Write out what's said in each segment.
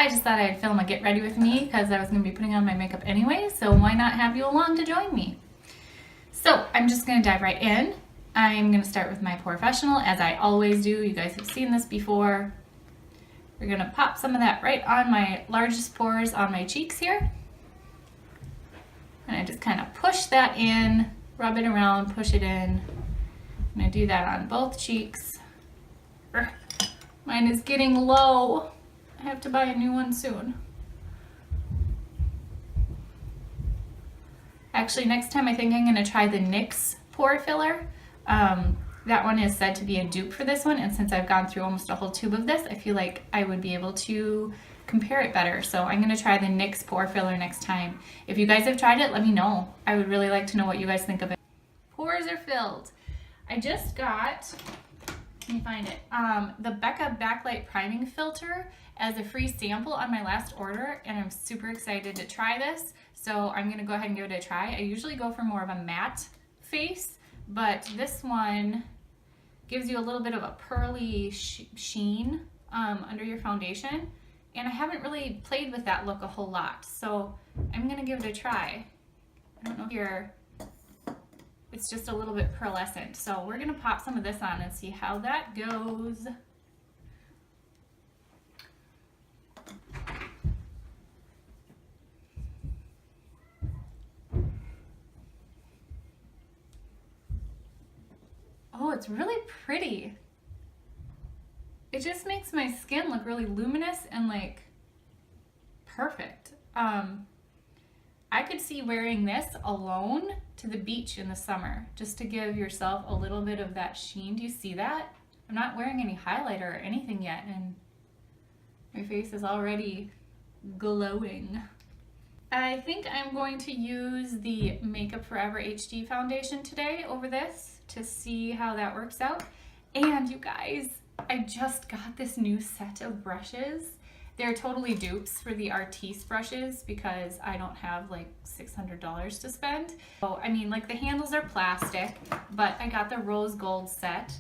I just thought I'd film a get ready with me because I was going to be putting on my makeup anyway, so why not have you along to join me? So I'm just going to dive right in. I'm going to start with my Porefessional, as I always do. You guys have seen this before. We're going to pop some of that right on my largest pores on my cheeks here. And I just kind of push that in, rub it around, push it in. I'm going to do that on both cheeks. Mine is getting low. I have to buy a new one soon. Actually, next time I think I'm going to try the NYX pore filler. That one is said to be a dupe for this one, and since I've gone through almost a whole tube of this, I feel like I would be able to compare it better. So I'm going to try the NYX pore filler next time. If you guys have tried it, let me know. I would really like to know what you guys think of it. Pores are filled. I just got, let me find it, the Becca Backlight Priming Filter as a free sample on my last order, and I'm super excited to try this. So I'm going to go ahead and give it a try. I usually go for more of a matte face, but this one gives you a little bit of a pearly sheen under your foundation, and I haven't really played with that look a whole lot, so I'm going to give it a try. I don't know if you're, it's just a little bit pearlescent, so we're going to pop some of this on and see how that goes. Oh, it's really pretty. It just makes my skin look really luminous and like perfect. I could see wearing this alone to the beach in the summer, just to give yourself a little bit of that sheen. Do you see that? I'm not wearing any highlighter or anything yet, and my face is already glowing. I think I'm going to use the Makeup Forever HD foundation today over this to see how that works out. And you guys, I just got this new set of brushes. They're totally dupes for the Artiste brushes because I don't have like $600 to spend. So, I mean, like the handles are plastic, but I got the rose gold set.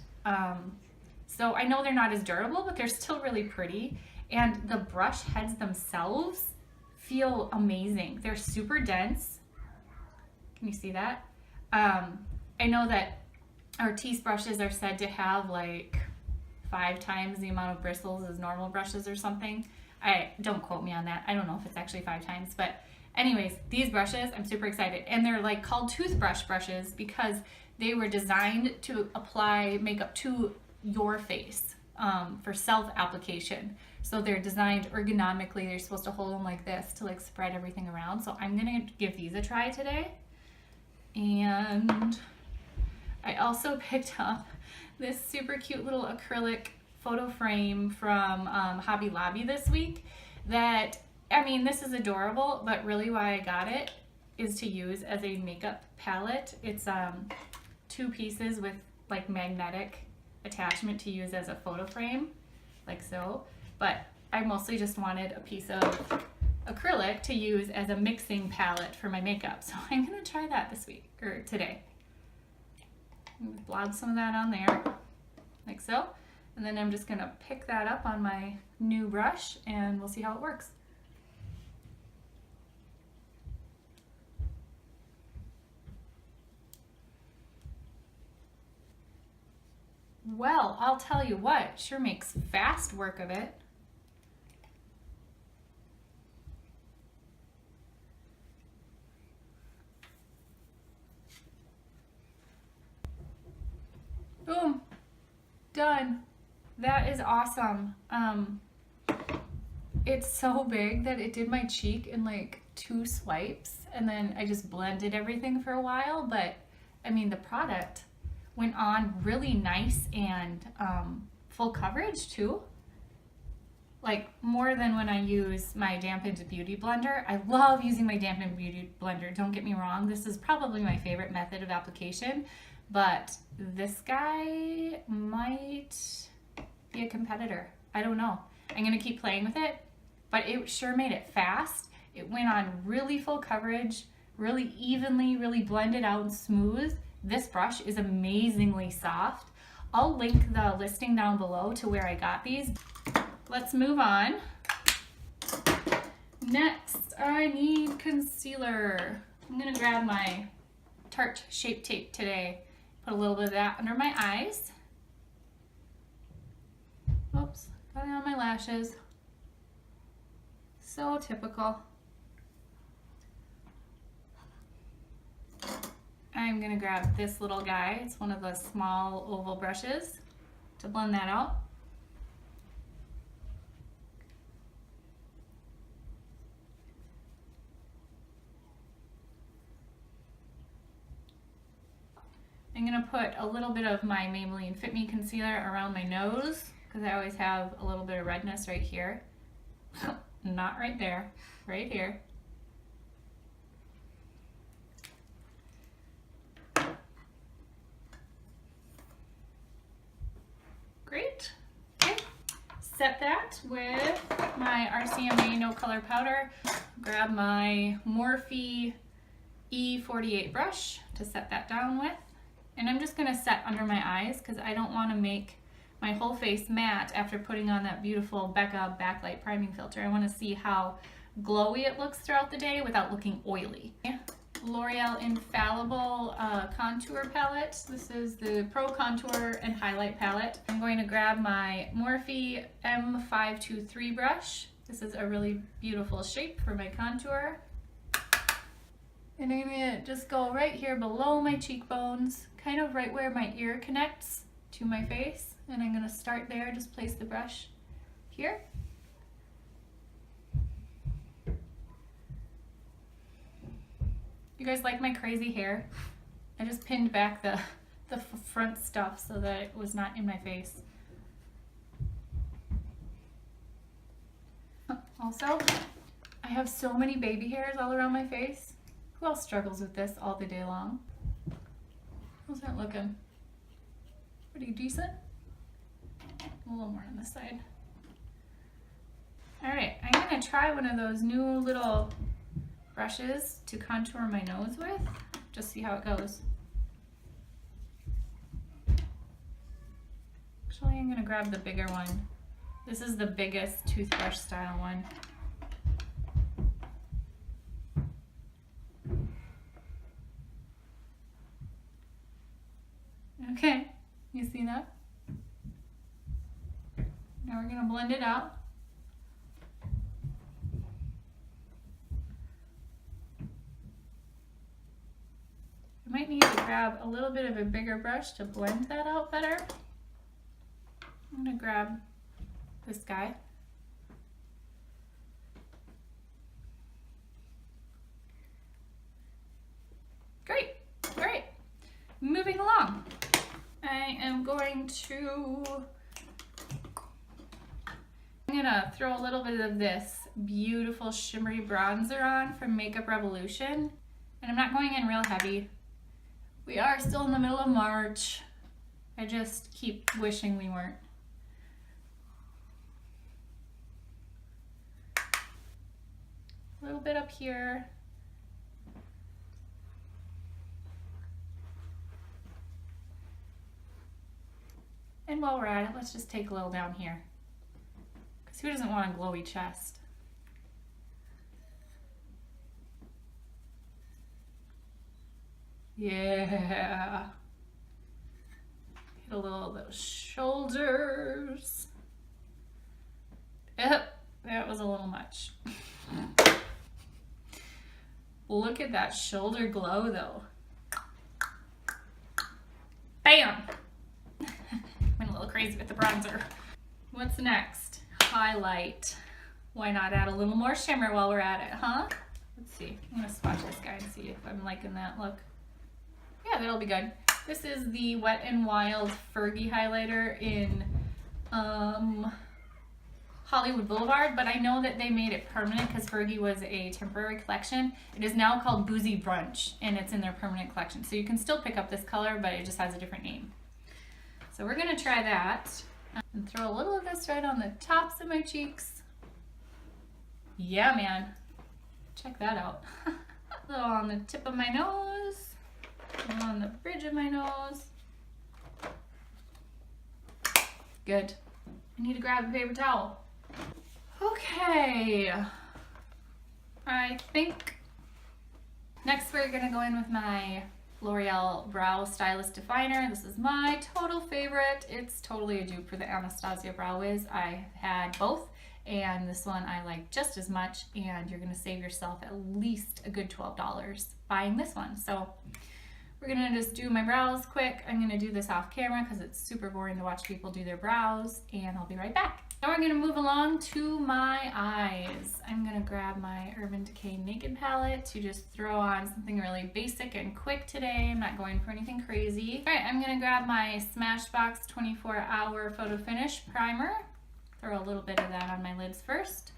So I know they're not as durable, but they're still really pretty. And the brush heads themselves feel amazing. They're super dense. Can you see that? I know that Artiste brushes are said to have like 5 times the amount of bristles as normal brushes or something. Don't quote me on that. I don't know if it's actually 5 times, but anyways, these brushes, I'm super excited. And they're like called toothbrush brushes because they were designed to apply makeup to your face for self-application. So they're designed ergonomically. They're supposed to hold them like this to like spread everything around. So I'm gonna give these a try today. And I also picked up this super cute little acrylic photo frame from Hobby Lobby this week that, I mean, this is adorable, but really why I got it is to use as a makeup palette. It's 2 pieces with like magnetic attachment to use as a photo frame, like so. But I mostly just wanted a piece of acrylic to use as a mixing palette for my makeup. So I'm gonna try that this week, or today. Blob some of that on there, like so. And then I'm just gonna pick that up on my new brush and we'll see how it works. Well, I'll tell you what, sure makes fast work of it. Boom, done. That is awesome. It's so big that it did my cheek in like 2 swipes, and then I just blended everything for a while, but I mean the product went on really nice and full coverage too. Like more than when I use my dampened beauty blender. I love using my dampened beauty blender, don't get me wrong. This is probably my favorite method of application, but this guy might be a competitor. I don't know. I'm gonna keep playing with it, but it sure made it fast. It went on really full coverage, really evenly, really blended out and smooth. This brush is amazingly soft. I'll link the listing down below to where I got these. Let's move on Next, I need concealer. I'm gonna grab my Tarte Shape Tape today. Put a little bit of that under my eyes. Oops, got it on my lashes. So typical. I'm gonna grab this little guy. It's one of the small oval brushes to blend that out. I'm gonna put a little bit of my Maybelline FitMe concealer around my nose because I always have a little bit of redness right here. Not right there, right here. Great. Okay. Set that with my RCMA No Color Powder. Grab my Morphe E48 brush to set that down with. And I'm just gonna set under my eyes because I don't wanna make my whole face matte after putting on that beautiful Becca Backlight priming filter. I wanna see how glowy it looks throughout the day without looking oily. L'Oreal Infallible contour palette. This is the Pro Contour and Highlight palette. I'm going to grab my Morphe M523 brush. This is a really beautiful shape for my contour. And I'm gonna just go right here below my cheekbones, kind of right where my ear connects to my face. And I'm gonna start there, just place the brush here. You guys like my crazy hair? I just pinned back the front stuff so that it was not in my face. Also, I have so many baby hairs all around my face. Who else struggles with this all the day long? How's that looking? Pretty decent? A little more on this side. All right, I'm gonna try one of those new little brushes to contour my nose with. Just see how it goes. Actually, I'm gonna grab the bigger one. This is the biggest toothbrush style one. Okay, you see that? Now we're gonna blend it out. I might need to grab a little bit of a bigger brush to blend that out better. I'm gonna grab this guy. Great, all right, moving along. I am going to, I'm gonna throw a little bit of this beautiful shimmery bronzer on from Makeup Revolution. And I'm not going in real heavy. We are still in the middle of March. I just keep wishing we weren't. A little bit up here. And while we're at it, let's just take a little down here. Because who doesn't want a glowy chest? Yeah. Hit a little of those shoulders. Yep, that was a little much. Look at that shoulder glow though. Bam! Went a little crazy with the bronzer. What's next? Highlight. Why not add a little more shimmer while we're at it, huh? Let's see. I'm gonna swatch this guy and see if I'm liking that look. Yeah, that'll be good. This is the Wet n Wild Fergie highlighter in Hollywood Boulevard, but I know that they made it permanent because Fergie was a temporary collection. It is now called Boozy Brunch, and it's in their permanent collection. So you can still pick up this color, but it just has a different name. So we're gonna try that and throw a little of this right on the tops of my cheeks. Yeah, man. Check that out. A little on the tip of my nose, a little on the bridge of my nose. Good. I need to grab a paper towel. Okay. I think next we're gonna go in with my L'Oreal Brow Stylist Definer. This is my total favorite. It's totally a dupe for the Anastasia Brow Wiz. I had both, and this one I like just as much, and you're gonna save yourself at least a good $12 buying this one. So we're gonna just do my brows quick. I'm gonna do this off camera because it's super boring to watch people do their brows, and I'll be right back. Now we're gonna move along to my eyes. I'm gonna grab my Urban Decay Naked palette to just throw on something really basic and quick today. I'm not going for anything crazy. All right, I'm gonna grab my Smashbox 24-hour Photo Finish Primer. Throw a little bit of that on my lids first.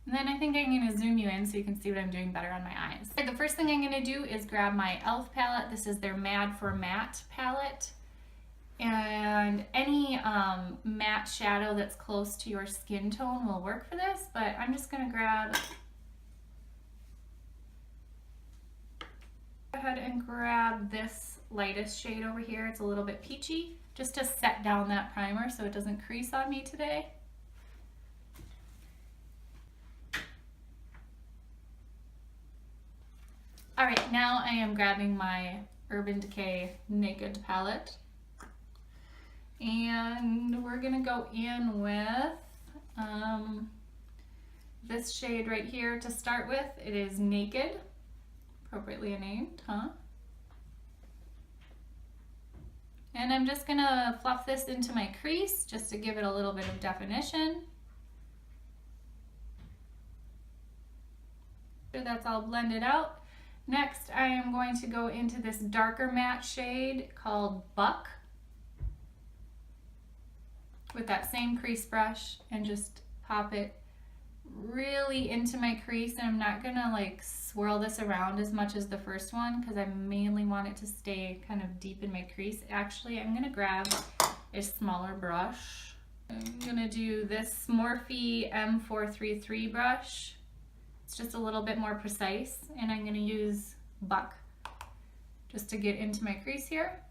And then I think I'm gonna zoom you in so you can see what I'm doing better on my eyes. Okay, the first thing I'm gonna do is grab my e.l.f. palette. This is their Mad for Matte palette. And any matte shadow that's close to your skin tone will work for this, but I'm just gonna go ahead and grab this lightest shade over here. It's a little bit peachy, just to set down that primer so it doesn't crease on me today. All right, now I am grabbing my Urban Decay Naked palette. And we're gonna go in with this shade right here to start with. It is Naked, appropriately named, huh? And I'm just gonna fluff this into my crease just to give it a little bit of definition. So that's all blended out. Next, I am going to go into this darker matte shade called Buck with that same crease brush and just pop it really into my crease. And I'm not gonna like swirl this around as much as the first one because I mainly want it to stay kind of deep in my crease. Actually, I'm gonna grab a smaller brush. I'm gonna do this Morphe M433 brush. It's just a little bit more precise, and I'm gonna use Buck just to get into my crease here.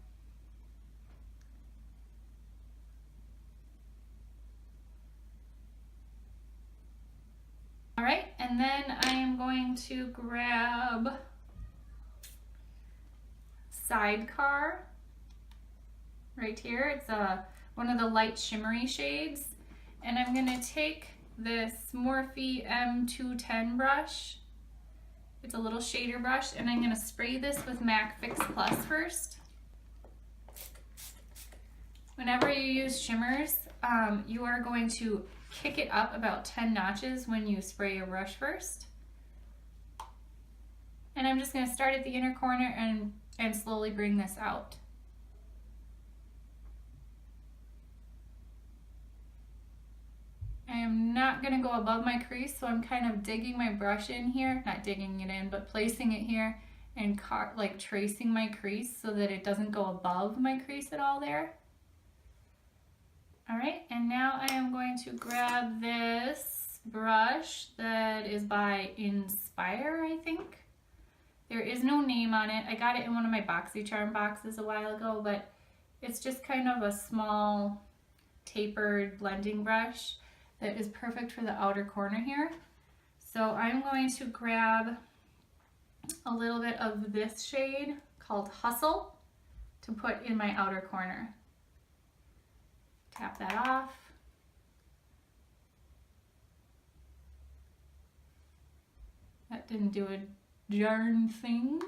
All right, and then I am going to grab Sidecar right here. It's one of the light shimmery shades, and I'm gonna take this Morphe M210 brush. It's a little shader brush, and I'm gonna spray this with MAC Fix Plus first. Whenever you use shimmers, you are going to kick it up about 10 notches when you spray your brush first. And I'm just going to start at the inner corner and slowly bring this out. I am not going to go above my crease, so I'm kind of digging my brush in here, not digging it in, but placing it here and like tracing my crease so that it doesn't go above my crease at all there. All right, and now I am going to grab this brush that is by Inspire, I think. There is no name on it. I got it in one of my BoxyCharm boxes a while ago, but it's just kind of a small tapered blending brush that is perfect for the outer corner here. So I'm going to grab a little bit of this shade called Hustle to put in my outer corner. Tap that off. That didn't do a darn thing.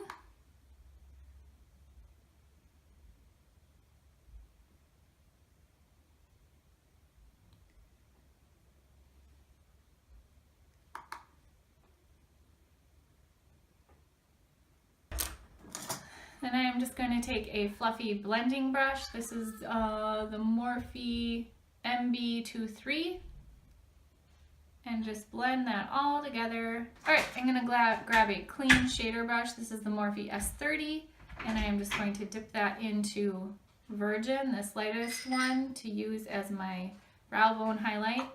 Then I am just going to take a fluffy blending brush. This is the Morphe MB23, and just blend that all together. All right, I'm going to grab a clean shader brush. This is the Morphe S30, and I am just going to dip that into Virgin, this lightest one, to use as my brow bone highlight.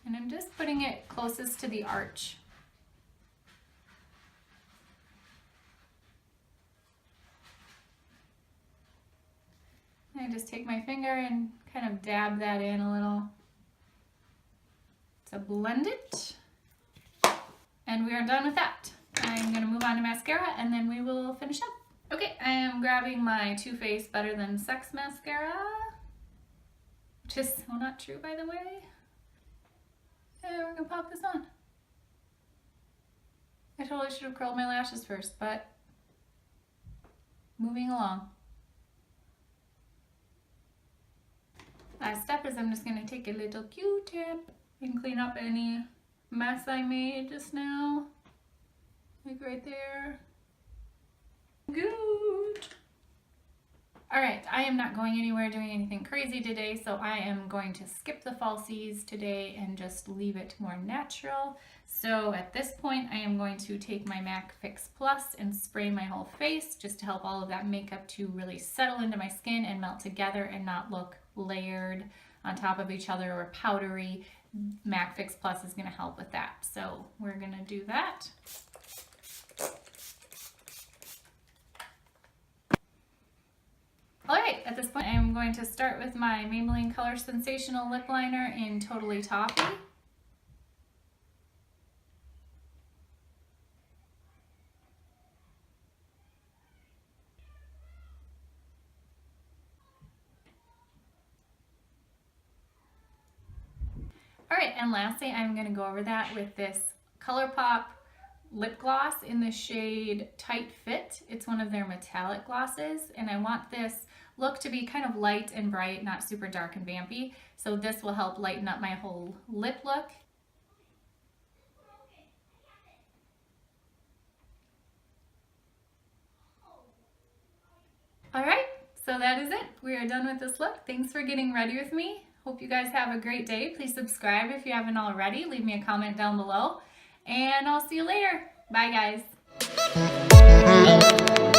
And I'm just putting it closest to the arch. I just take my finger and kind of dab that in a little. to blend it. And we are done with that. I'm gonna move on to mascara and then we will finish up. Okay, I am grabbing my Too Faced Better Than Sex mascara, which is so not true, by the way. And we're gonna pop this on. I totally should have curled my lashes first, but moving along. Last step is I'm just gonna take a little Q-tip and clean up any mess I made just now. Like right there. Good. Alright, I am not going anywhere doing anything crazy today, so I am going to skip the falsies today and just leave it more natural. So at this point, I am going to take my MAC Fix Plus and spray my whole face just to help all of that makeup to really settle into my skin and melt together and not look layered on top of each other or powdery. MAC Fix Plus is going to help with that. So we're going to do that. Alright, at this point I'm going to start with my Maybelline Color Sensational Lip Liner in Totally Toffee. Alright, and lastly I'm going to go over that with this ColourPop lip gloss in the shade Tight Fit. It's one of their metallic glosses, and I want this look to be kind of light and bright, not super dark and vampy. So this will help lighten up my whole lip look. Alright, so that is it. We are done with this look. Thanks for getting ready with me. Hope you guys have a great day. Please subscribe if you haven't already. Leave me a comment down below. And I'll see you later. Bye, guys.